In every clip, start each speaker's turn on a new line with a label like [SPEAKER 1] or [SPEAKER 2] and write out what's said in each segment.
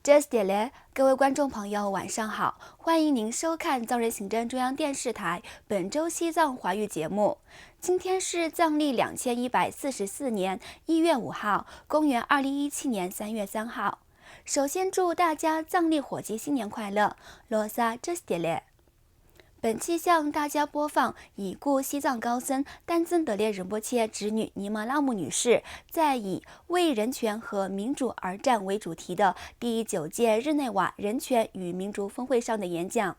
[SPEAKER 1] 这是点嘞，各位观众朋友，晚上好！欢迎您收看藏人行政中央电视台本周西藏华语节目。今天是藏历2144年1月5号，公元2017年3月3号。首先祝大家藏历火鸡新年快乐！罗萨这是点嘞。本期向大家播放已故西藏高僧丹增德烈仁波切侄女尼玛拉木女士在以为人权和民主而战为主题的第9届日内瓦人权与民主峰会上的演讲。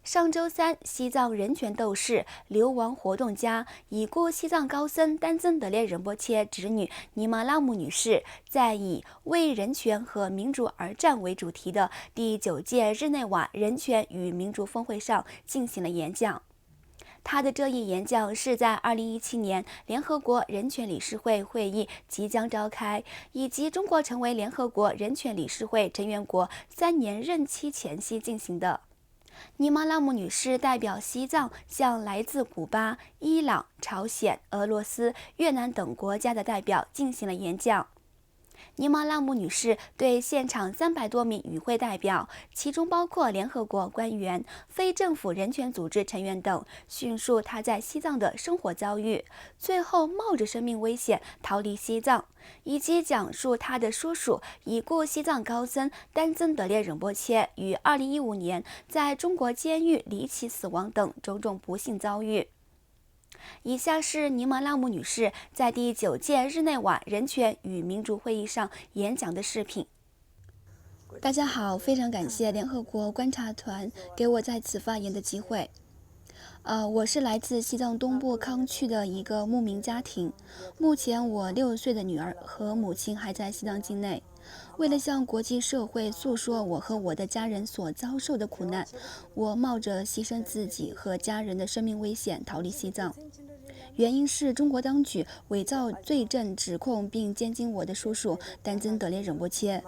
[SPEAKER 1] 上周三，西藏人权斗士、流亡活动家、已故西藏高僧丹增德烈仁波切侄女尼玛拉木女士在以为人权和民主而战为主题的第9届日内瓦人权与民主峰会上进行了演讲。她的这一演讲是在2017年联合国人权理事会会议即将召开，以及中国成为联合国人权理事会成员国3年任期前夕进行的。尼玛拉木女士代表西藏向来自古巴、伊朗、朝鲜、俄罗斯、越南等国家的代表进行了演讲。尼玛拉木女士对现场300多名与会代表，其中包括联合国官员、非政府人权组织成员等，叙述她在西藏的生活遭遇，最后冒着生命危险逃离西藏，以及讲述她的叔叔已故西藏高僧丹增德烈仁波切于2015年在中国监狱离奇死亡等种种不幸遭遇。以下是尼玛拉木女士在第9届日内瓦人权与民主会议上演讲的视频。大家好，非常感谢联合国观察团给我在此发言的机会。我是来自西藏东部康区的一个牧民家庭，目前我6岁的女儿和母亲还在西藏境内。为了向国际社会诉说我和我的家人所遭受的苦难，我冒着牺牲自己和家人的生命危险逃离西藏。原因是中国当局伪造罪证指控并监禁我的叔叔丹增德烈仁波切，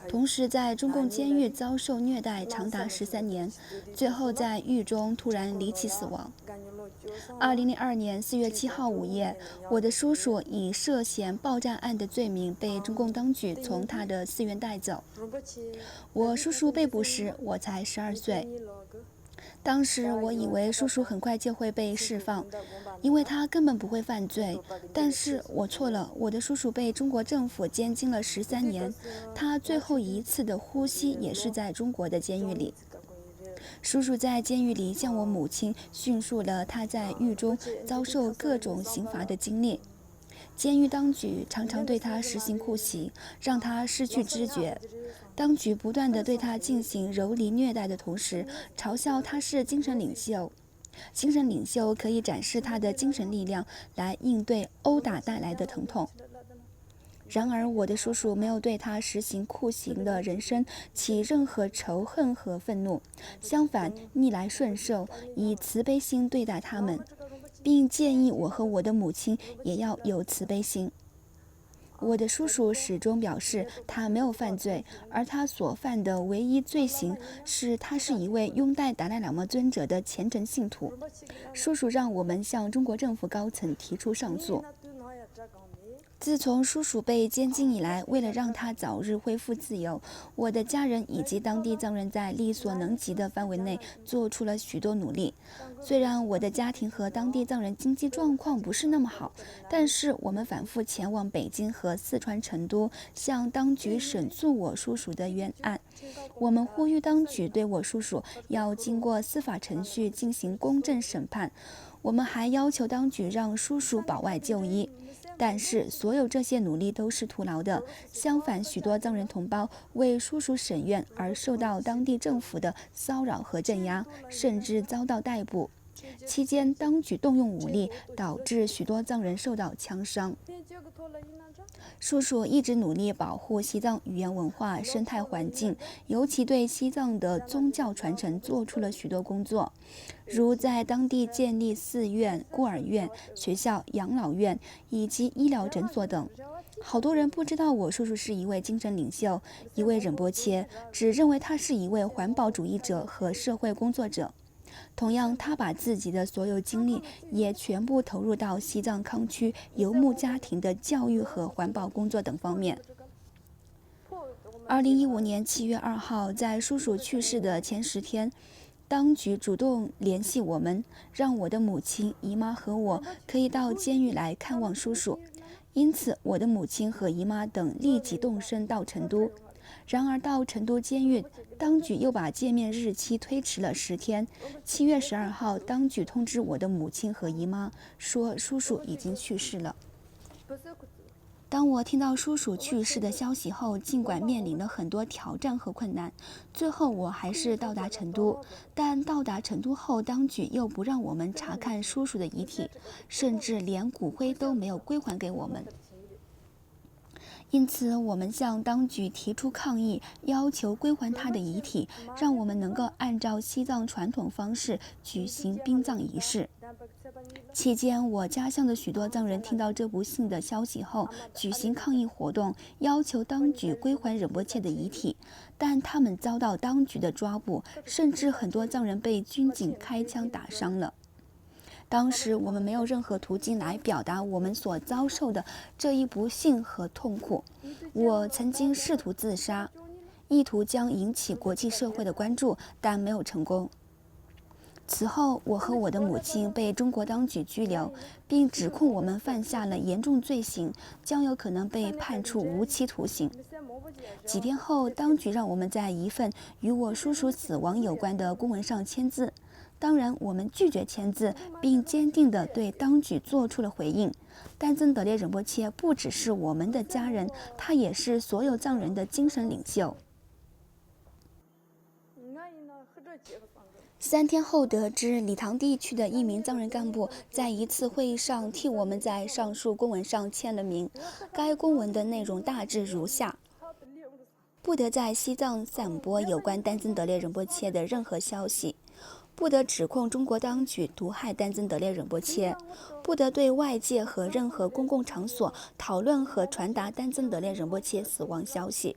[SPEAKER 1] 同时在中共监狱遭受虐待长达13年，最后在狱中突然离奇死亡。2002年4月7号午夜，我的叔叔以涉嫌爆炸案的罪名被中共当局从他的寺院带走。我叔叔被捕时，我才12岁。当时我以为叔叔很快就会被释放，因为他根本不会犯罪。但是我错了，我的叔叔被中国政府监禁了13年，他最后一次的呼吸也是在中国的监狱里。叔叔在监狱里向我母亲叙述了他在狱中遭受各种刑罚的经历。监狱当局常常对他实行酷刑，让他失去知觉。当局不断地对他进行蹂躏虐待的同时，嘲笑他是精神领袖。精神领袖可以展示他的精神力量来应对殴打带来的疼痛。然而，我的叔叔没有对他实行酷刑的人生起任何仇恨和愤怒，相反，逆来顺受，以慈悲心对待他们，并建议我和我的母亲也要有慈悲心。我的叔叔始终表示他没有犯罪，而他所犯的唯一罪行是他是一位拥戴达赖喇嘛尊者的虔诚信徒。叔叔让我们向中国政府高层提出上诉。自从叔叔被监禁以来，为了让他早日恢复自由，我的家人以及当地藏人在力所能及的范围内做出了许多努力。虽然我的家庭和当地藏人经济状况不是那么好，但是我们反复前往北京和四川成都，向当局申诉我叔叔的冤案。我们呼吁当局对我叔叔要经过司法程序进行公正审判。我们还要求当局让叔叔保外就医。但是所有这些努力都是徒劳的。相反，许多藏人同胞为叔叔审冤而受到当地政府的骚扰和镇压，甚至遭到逮捕。期间，当局动用武力，导致许多藏人受到枪伤。叔叔一直努力保护西藏语言文化生态环境，尤其对西藏的宗教传承做出了许多工作，如在当地建立寺院、孤儿院、学校、养老院以及医疗诊所等。好多人不知道我叔叔是一位精神领袖，一位仁波切，只认为他是一位环保主义者和社会工作者。同样，他把自己的所有精力也全部投入到西藏康区游牧家庭的教育和环保工作等方面。2015年7月2号，在叔叔去世的前10天，当局主动联系我们，让我的母亲、姨妈和我可以到监狱来看望叔叔。因此，我的母亲和姨妈等立即动身到成都。然而，到成都监狱，当局又把见面日期推迟了10天。7月12号，当局通知我的母亲和姨妈说，叔叔已经去世了。当我听到叔叔去世的消息后，尽管面临了很多挑战和困难，最后我还是到达成都。但到达成都后，当局又不让我们查看叔叔的遗体，甚至连骨灰都没有归还给我们。因此，我们向当局提出抗议，要求归还他的遗体，让我们能够按照西藏传统方式举行殡葬仪式。期间，我家乡的许多藏人听到这不幸的消息后，举行抗议活动，要求当局归还仁波切的遗体，但他们遭到当局的抓捕，甚至很多藏人被军警开枪打伤了。当时我们没有任何途径来表达我们所遭受的这一不幸和痛苦。我曾经试图自杀，意图将引起国际社会的关注，但没有成功。此后，我和我的母亲被中国当局拘留，并指控我们犯下了严重罪行，将有可能被判处无期徒刑。几天后，当局让我们在一份与我叔叔死亡有关的公文上签字。当然，我们拒绝签字，并坚定地对当局做出了回应。丹增德烈仁波切不只是我们的家人，他也是所有藏人的精神领袖。3天后，得知理塘地区的一名藏人干部在一次会议上替我们在上述公文上签了名。该公文的内容大致如下：不得在西藏散播有关丹增德烈仁波切的任何消息，不得指控中国当局毒害丹增德烈仁波切，不得对外界和任何公共场所讨论和传达丹增德烈仁波切死亡消息。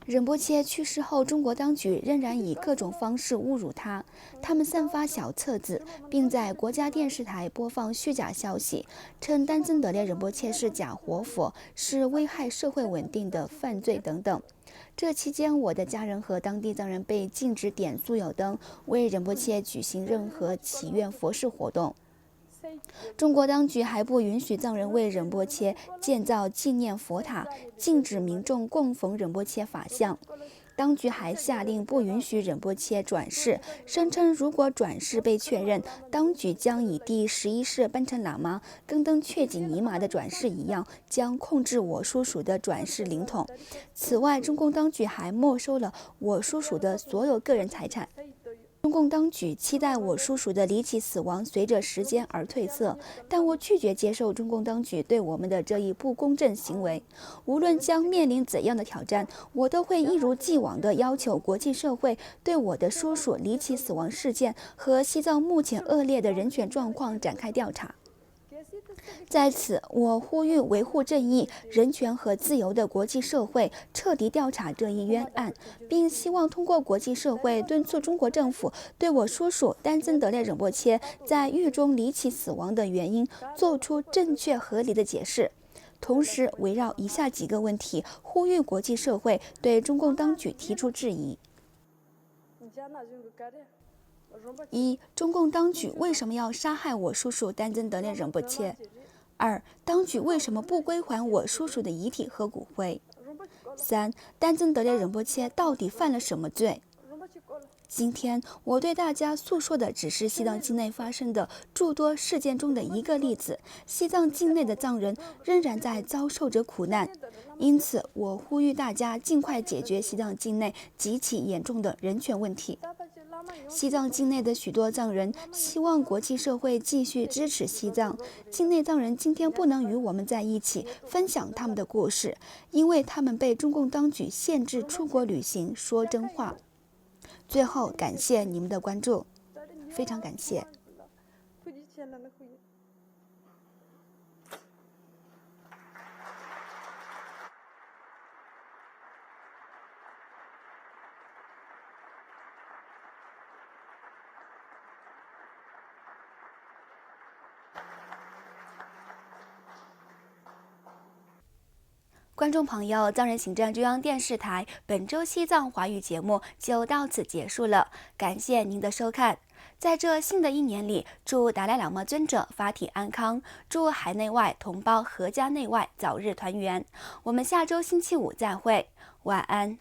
[SPEAKER 1] 仁波切去世后，中国当局仍然以各种方式侮辱他。他们散发小册子，并在国家电视台播放虚假消息，称丹增德烈仁波切是假活佛，是危害社会稳定的犯罪等等。这期间，我的家人和当地藏人被禁止点素有灯，为仁波切举行任何祈愿佛事活动。中国当局还不允许藏人为仁波切建造纪念佛塔，禁止民众供奉仁波切法像。当局还下令不允许仁波切转世，声称如果转世被确认，当局将以第11世班禅喇嘛根登确济尼玛的转世一样，将控制我叔叔的转世灵统。此外，中共当局还没收了我叔叔的所有个人财产。中共当局期待我叔叔的离奇死亡随着时间而褪色，但我拒绝接受中共当局对我们的这一不公正行为。无论将面临怎样的挑战，我都会一如既往地要求国际社会对我的叔叔离奇死亡事件和西藏目前恶劣的人权状况展开调查。在此，我呼吁维护正义、人权和自由的国际社会彻底调查这一冤案，并希望通过国际社会敦促中国政府对我叔叔丹增德烈仁波切在狱中离奇死亡的原因做出正确合理的解释。同时，围绕以下几个问题，呼吁国际社会对中共当局提出质疑。1. 中共当局为什么要杀害我叔叔丹增德烈仁波切？2. 当局为什么不归还我叔叔的遗体和骨灰？3. 丹增德烈仁波切到底犯了什么罪？今天我对大家诉说的只是西藏境内发生的诸多事件中的一个例子。西藏境内的藏人仍然在遭受着苦难，因此我呼吁大家尽快解决西藏境内极其严重的人权问题。西藏境内的许多藏人希望国际社会继续支持西藏。境内藏人今天不能与我们在一起分享他们的故事，因为他们被中共当局限制出国旅行，说真话。最后，感谢你们的关注，非常感谢。观众朋友，藏人行政中央电视台本周西藏华语节目就到此结束了，感谢您的收看。在这新的一年里，祝达赖喇嘛尊者法体安康，祝海内外同胞阖家内外早日团圆。我们下周星期五再会，晚安。